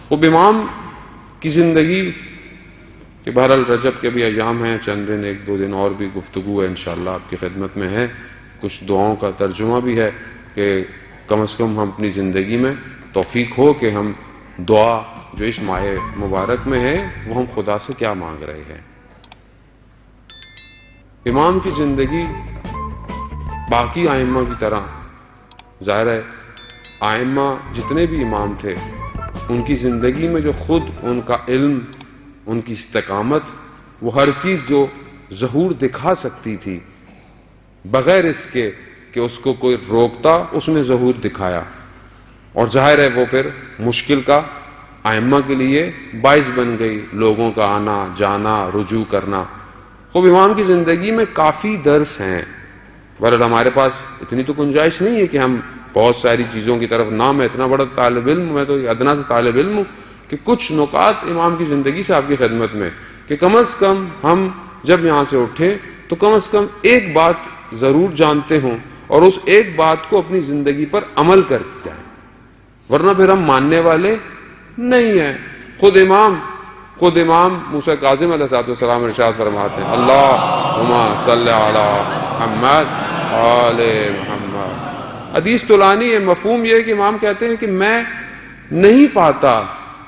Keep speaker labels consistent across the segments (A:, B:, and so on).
A: خب امام کی زندگی کہ بہرحال رجب کے بھی ایام ہیں، چند دن، ایک دو دن اور بھی گفتگو ہے انشاءاللہ آپ کی خدمت میں ہے، کچھ دعاؤں کا ترجمہ بھی ہے کہ کم از کم ہم اپنی زندگی میں توفیق ہو کہ ہم دعا جو اس ماہ مبارک میں ہے وہ ہم خدا سے کیا مانگ رہے ہیں۔ امام کی زندگی باقی ائمہ کی طرح، ظاہر ہے ائمہ جتنے بھی امام تھے ان کی زندگی میں جو خود ان کا علم، ان کی استقامت، وہ ہر چیز جو ظہور دکھا سکتی تھی بغیر اس کے کہ اس کو کوئی روکتا، اس نے ظہور دکھایا، اور ظاہر ہے وہ پھر مشکل کا ائمہ کے لیے باعث بن گئی، لوگوں کا آنا جانا، رجوع کرنا۔ خوب امام کی زندگی میں کافی درس ہیں، بہرحال ہمارے پاس اتنی تو گنجائش نہیں ہے کہ ہم بہت ساری چیزوں کی طرف، نہ میں اتنا بڑا طالب علم، میں تو ادنا سے طالب علم ہوں، کہ کچھ نکات امام کی زندگی سے آپ کی خدمت میں کہ کم از کم ہم جب یہاں سے اٹھیں تو کم از کم ایک بات ضرور جانتے ہوں اور اس ایک بات کو اپنی زندگی پر عمل کر کے جائیں، ورنہ پھر ہم ماننے والے نہیں ہیں۔ خود امام موسیٰ کاظم علیہ السلام ارشاد فرماتے ہیں اللہم صلی علی محمد آل محمد۔ حدیث طولانی ہے، مفہوم یہ ہے کہ امام کہتے ہیں کہ میں نہیں پاتا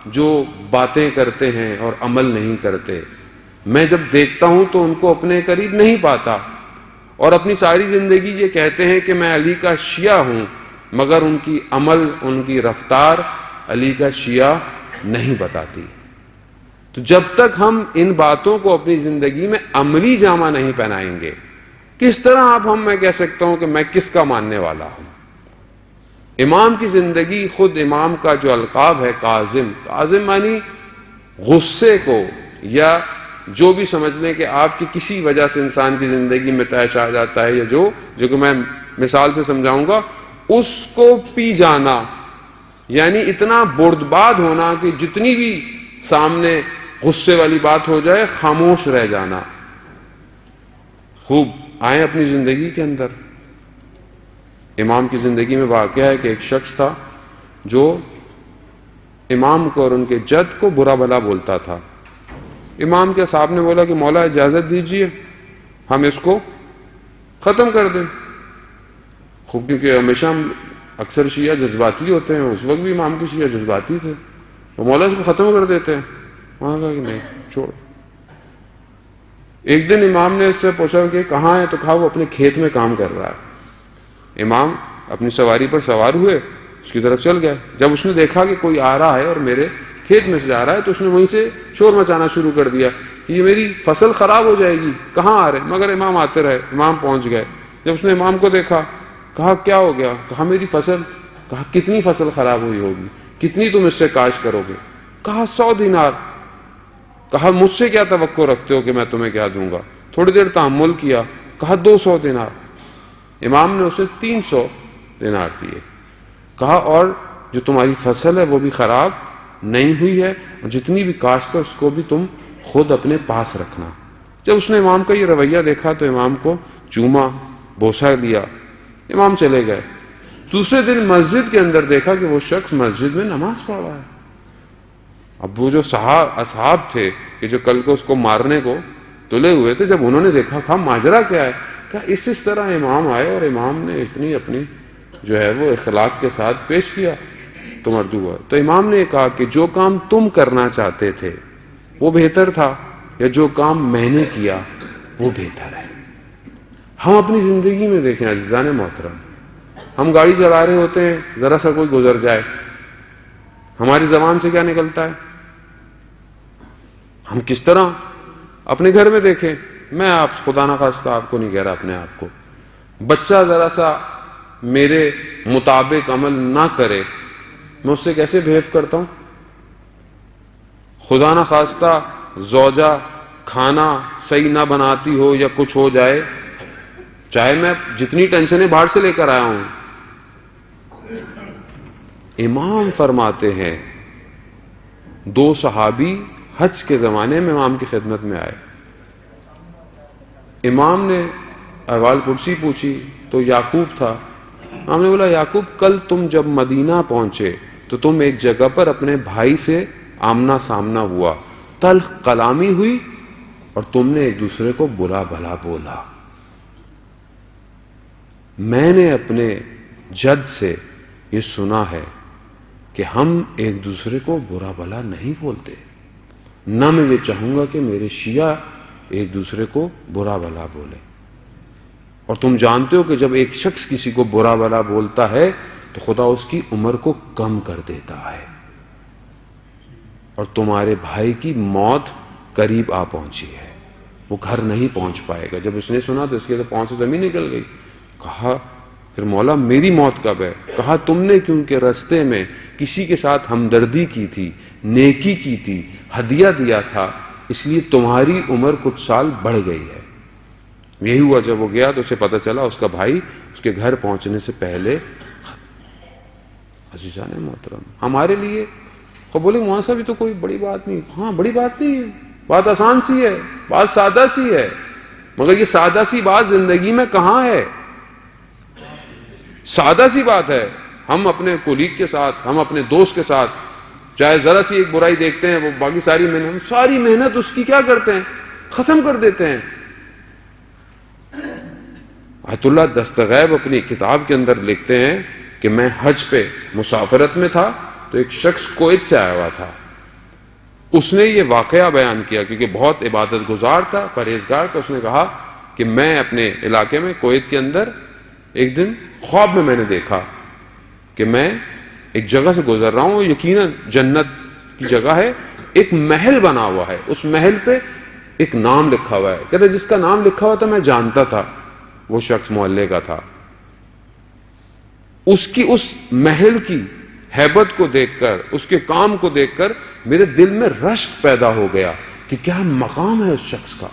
A: جو باتیں کرتے ہیں اور عمل نہیں کرتے، میں جب دیکھتا ہوں تو ان کو اپنے قریب نہیں پاتا، اور اپنی ساری زندگی یہ کہتے ہیں کہ میں علی کا شیعہ ہوں، مگر ان کی عمل، ان کی رفتار علی کا شیعہ نہیں بتاتی۔ تو جب تک ہم ان باتوں کو اپنی زندگی میں عملی جامہ نہیں پہنائیں گے، کس طرح میں کہہ سکتا ہوں کہ میں کس کا ماننے والا ہوں؟ امام کی زندگی، خود امام کا جو القاب ہے کاظم معنی غصے کو، یا جو بھی سمجھ لیں کہ آپ کی کسی وجہ سے انسان کی زندگی میں طیش آ جاتا ہے، یا جو کہ میں مثال سے سمجھاؤں گا، اس کو پی جانا، یعنی اتنا بردباد ہونا کہ جتنی بھی سامنے غصے والی بات ہو جائے خاموش رہ جانا۔ خوب آئیں اپنی زندگی کے اندر، امام کی زندگی میں واقعہ ہے کہ ایک شخص تھا جو امام کو اور ان کے جد کو برا بھلا بولتا تھا۔ امام کے صاحب نے بولا کہ مولا اجازت دیجئے ہم اس کو ختم کر دیں۔ خوب، کیونکہ ہمیشہ ہم اکثر شیعہ جذباتی ہوتے ہیں، اس وقت بھی امام کے شیعہ جذباتی تھے، تو مولا اس کو ختم کر دیتے ہیں۔ وہاں کہا کہ نہیں، چھوڑ۔ ایک دن امام نے اس سے پوچھا کہ کہاں ہے، تو کہا وہ اپنے کھیت میں کام کر رہا ہے۔ امام اپنی سواری پر سوار ہوئے، اس کی طرف چل گئے۔ جب اس نے دیکھا کہ کوئی آ رہا ہے اور میرے کھیت میں سے جا رہا ہے، تو اس نے وہیں سے شور مچانا شروع کر دیا کہ یہ میری فصل خراب ہو جائے گی، کہاں آ رہے؟ مگر امام آتے رہے، امام پہنچ گئے۔ جب اس نے امام کو دیکھا، کہا کیا ہو گیا؟ کہا میری فصل۔ کہا کتنی فصل خراب ہوئی ہوگی، کتنی تم اس سے کاشت کرو گے؟ کہا 100 دینار۔ کہا مجھ سے کیا توقع رکھتے ہو کہ میں تمہیں کیا دوں گا؟ تھوڑی دیر تحمل کیا، کہا 200 دینار۔ امام نے اسے 300 دینار دیے۔ کہا اور جو تمہاری فصل ہے وہ بھی خراب نہیں ہوئی ہے، اور جتنی بھی کاشت ہے اس کو بھی تم خود اپنے پاس رکھنا۔ جب اس نے امام کا یہ رویہ دیکھا تو امام کو چوما، بوسہ لیا، امام چلے گئے۔ دوسرے دن مسجد کے اندر دیکھا کہ وہ شخص مسجد میں نماز پڑھ رہا ہے۔ اب وہ جو اصحاب تھے کہ جو کل کو اس کو مارنے کو تلے ہوئے تھے، جب انہوں نے دیکھا، کہا ماجرا کیا ہے؟ کہا اس طرح امام آئے اور امام نے اتنی اپنی جو ہے وہ اخلاق کے ساتھ پیش کیا تو مردو ہوا۔ تو امام نے کہا کہ جو کام تم کرنا چاہتے تھے وہ بہتر تھا، یا جو کام میں نے کیا وہ بہتر ہے؟ ہم اپنی زندگی میں دیکھیں عزیزان محترم، ہم گاڑی چلا رہے ہوتے ہیں، ذرا سا کوئی گزر جائے، ہماری زبان سے کیا نکلتا ہے؟ ہم کس طرح اپنے گھر میں دیکھیں، میں آپ خدا نخواستہ آپ کو نہیں کہہ رہا، اپنے آپ کو، بچہ ذرا سا میرے مطابق عمل نہ کرے، میں اس سے کیسے بہیو کرتا ہوں؟ خدا نخواستہ زوجہ کھانا صحیح نہ بناتی ہو یا کچھ ہو جائے، چاہے میں جتنی ٹینشنیں باہر سے لے کر آیا ہوں، امام فرماتے ہیں 2 صحابی حج کے زمانے میں امام کی خدمت میں آئے۔ امام نے احوال پرسی پوچھی تو یعقوب تھا۔ امام نے بولا یعقوب کل تم جب مدینہ پہنچے تو تم ایک جگہ پر اپنے بھائی سے آمنا سامنا ہوا، تلخ کلامی ہوئی اور تم نے ایک دوسرے کو برا بھلا بولا۔ میں نے اپنے جد سے یہ سنا ہے کہ ہم ایک دوسرے کو برا بھلا نہیں بولتے، نہ میں یہ چاہوں گا کہ میرے شیعہ ایک دوسرے کو برا بھلا بولے۔ اور تم جانتے ہو کہ جب ایک شخص کسی کو برا بھلا بولتا ہے تو خدا اس کی عمر کو کم کر دیتا ہے، اور تمہارے بھائی کی موت قریب آ پہنچی ہے، وہ گھر نہیں پہنچ پائے گا۔ جب اس نے سنا تو اس کے تو پاؤں سے زمین نکل گئی۔ کہا پھر مولا میری موت کب ہے؟ کہا تم نے کیونکہ رستے میں کسی کے ساتھ ہمدردی کی تھی، نیکی کی تھی، ہدیہ دیا تھا، اس لیے تمہاری عمر کچھ سال بڑھ گئی ہے۔ یہی ہوا جب وہ گیا تو اسے پتہ چلا اس کا بھائی اس کے گھر پہنچنے سے پہلے۔ عزیزان محترم، ہمارے لیے بولے وہاں سے بھی تو کوئی بڑی بات نہیں، ہاں بڑی بات نہیں ہے، بات آسان سی ہے، بات سادہ سی ہے، مگر یہ سادہ سی بات زندگی میں کہاں ہے؟ سادہ سی بات ہے، ہم اپنے کولیگ کے ساتھ، ہم اپنے دوست کے ساتھ چاہے ذرا سی ایک برائی دیکھتے ہیں، وہ باقی ساری محنت اس کی کیا کرتے ہیں؟ ختم کر دیتے ہیں۔ آیت اللہ دستغیب اپنی کتاب کے اندر لکھتے ہیں کہ میں حج پہ مسافرت میں تھا تو ایک شخص کویت سے آیا ہوا تھا، اس نے یہ واقعہ بیان کیا کیونکہ بہت عبادت گزار تھا، پرہیزگار تھا۔ اس نے کہا کہ میں اپنے علاقے میں کویت کے اندر ایک دن خواب میں نے دیکھا کہ میں ایک جگہ سے گزر رہا ہوں، یقیناً جنت کی جگہ ہے، ایک محل بنا ہوا ہے، اس محل پہ ایک نام لکھا ہوا ہے۔ کہتے جس کا نام لکھا ہوا تھا میں جانتا تھا، وہ شخص محلے کا تھا۔ اس کی اس محل کی ہیبت کو دیکھ کر، اس کے کام کو دیکھ کر میرے دل میں رشک پیدا ہو گیا کہ کیا مقام ہے اس شخص کا۔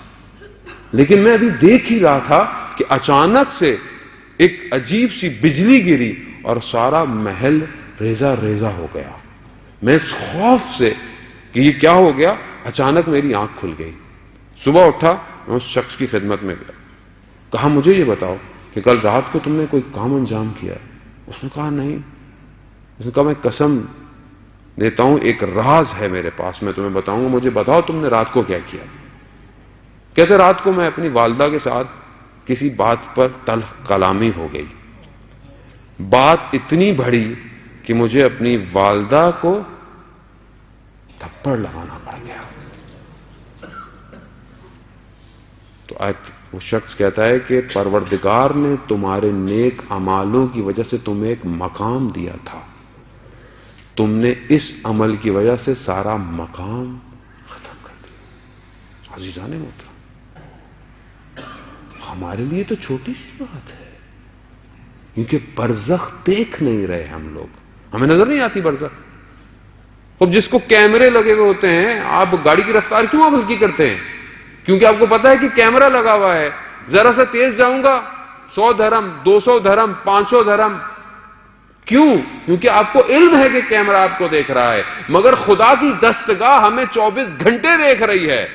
A: لیکن میں ابھی دیکھ ہی رہا تھا کہ اچانک سے ایک عجیب سی بجلی گری اور سارا محل ریزہ ریزہ ہو گیا۔ میں اس خوف سے کہ یہ کیا ہو گیا، اچانک میری آنکھ کھل گئی۔ صبح اٹھا، میں اس شخص کی خدمت میں گیا، کہا مجھے یہ بتاؤ کہ کل رات کو تم نے کوئی کام انجام کیا ہے؟ اس نے کہا نہیں۔ اس نے کہا میں قسم دیتا ہوں ایک راز ہے میرے پاس، میں تمہیں بتاؤں گا، مجھے بتاؤ تم نے رات کو کیا کیا۔ کہتے رات کو میں اپنی والدہ کے ساتھ کسی بات پر تلخ کلامی ہو گئی، بات اتنی بڑی کہ مجھے اپنی والدہ کو تھپڑ لگانا پڑ گیا۔ تو آج وہ شخص کہتا ہے کہ پروردگار نے تمہارے نیک اعمالوں کی وجہ سے تمہیں ایک مقام دیا تھا، تم نے اس عمل کی وجہ سے سارا مقام ختم کر دیا۔ عزیزان محترم، ہمارے لیے تو چھوٹی سی بات ہے، کیونکہ برزخ دیکھ نہیں رہے ہم لوگ، ہمیں نظر نہیں آتی برزخ۔ اب جس کو کیمرے لگے ہوئے ہوتے ہیں، آپ گاڑی کی رفتار کیوں آپ ہلکی کرتے ہیں؟ کیونکہ آپ کو پتا ہے کہ کیمرہ لگا ہوا ہے، ذرا سا تیز جاؤں گا 100 درہم، 200 درہم، 500 درہم۔ کیوں؟ کیونکہ آپ کو علم ہے کہ کیمرہ آپ کو دیکھ رہا ہے، مگر خدا کی دستگاہ ہمیں 24 گھنٹے دیکھ رہی ہے،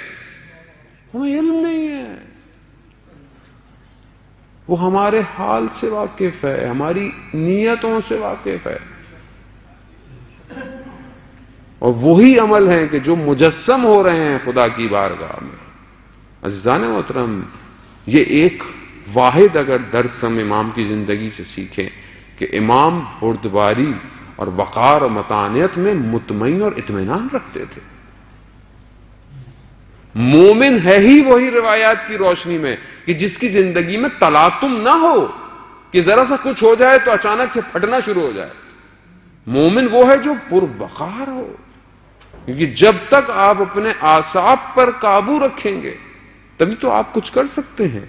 A: ہمیں علم نہیں ہے۔ وہ ہمارے حال سے واقف ہے، ہماری نیتوں سے واقف ہے، اور وہی عمل ہیں کہ جو مجسم ہو رہے ہیں خدا کی بارگاہ میں۔ عزیزان محترم، یہ ایک واحد اگر درس ہم امام کی زندگی سے سیکھیں کہ امام بردباری اور وقار و متانیت میں مطمئن اور اطمینان رکھتے تھے۔ مومن ہے ہی وہی روایات کی روشنی میں کہ جس کی زندگی میں تلاطم نہ ہو، کہ ذرا سا کچھ ہو جائے تو اچانک سے پھٹنا شروع ہو جائے۔ مومن وہ ہے جو پروقار ہو، کیونکہ جب تک آپ اپنے اعصاب پر قابو رکھیں گے تبھی تو آپ کچھ کر سکتے ہیں،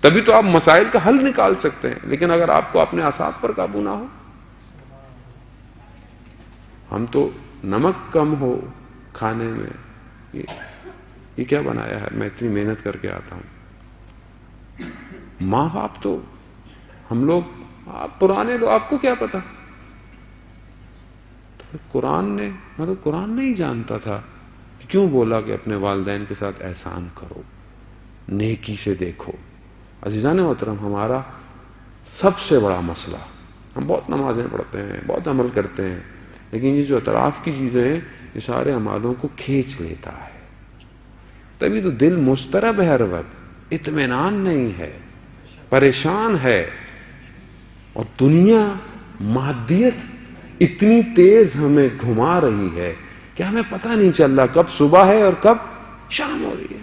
A: تبھی تو آپ مسائل کا حل نکال سکتے ہیں۔ لیکن اگر آپ کو اپنے اعصاب پر قابو نہ ہو، ہم تو نمک کم ہو کھانے میں، یہ کیا بنایا ہے، میں اتنی محنت کر کے آتا ہوں۔ ماں باپ تو ہم لوگ، آپ پرانے لوگ، آپ کو کیا پتا؟ تو قرآن نے قرآن نہیں جانتا تھا کہ کیوں بولا کہ اپنے والدین کے ساتھ احسان کرو، نیکی سے دیکھو۔ عزیزان محترم، ہمارا سب سے بڑا مسئلہ، ہم بہت نمازیں پڑھتے ہیں، بہت عمل کرتے ہیں، لیکن یہ جو اطراف کی چیزیں ہیں یہ سارے اعمالوں کو کھینچ لیتا ہے. تبھی تو دل مضطرب ہے ہر وقت، اطمینان نہیں ہے، پریشان ہے. اور دنیا مادیت اتنی تیز ہمیں گھما رہی ہے کہ ہمیں پتہ نہیں چل رہا کب صبح ہے اور کب شام ہو رہی ہے.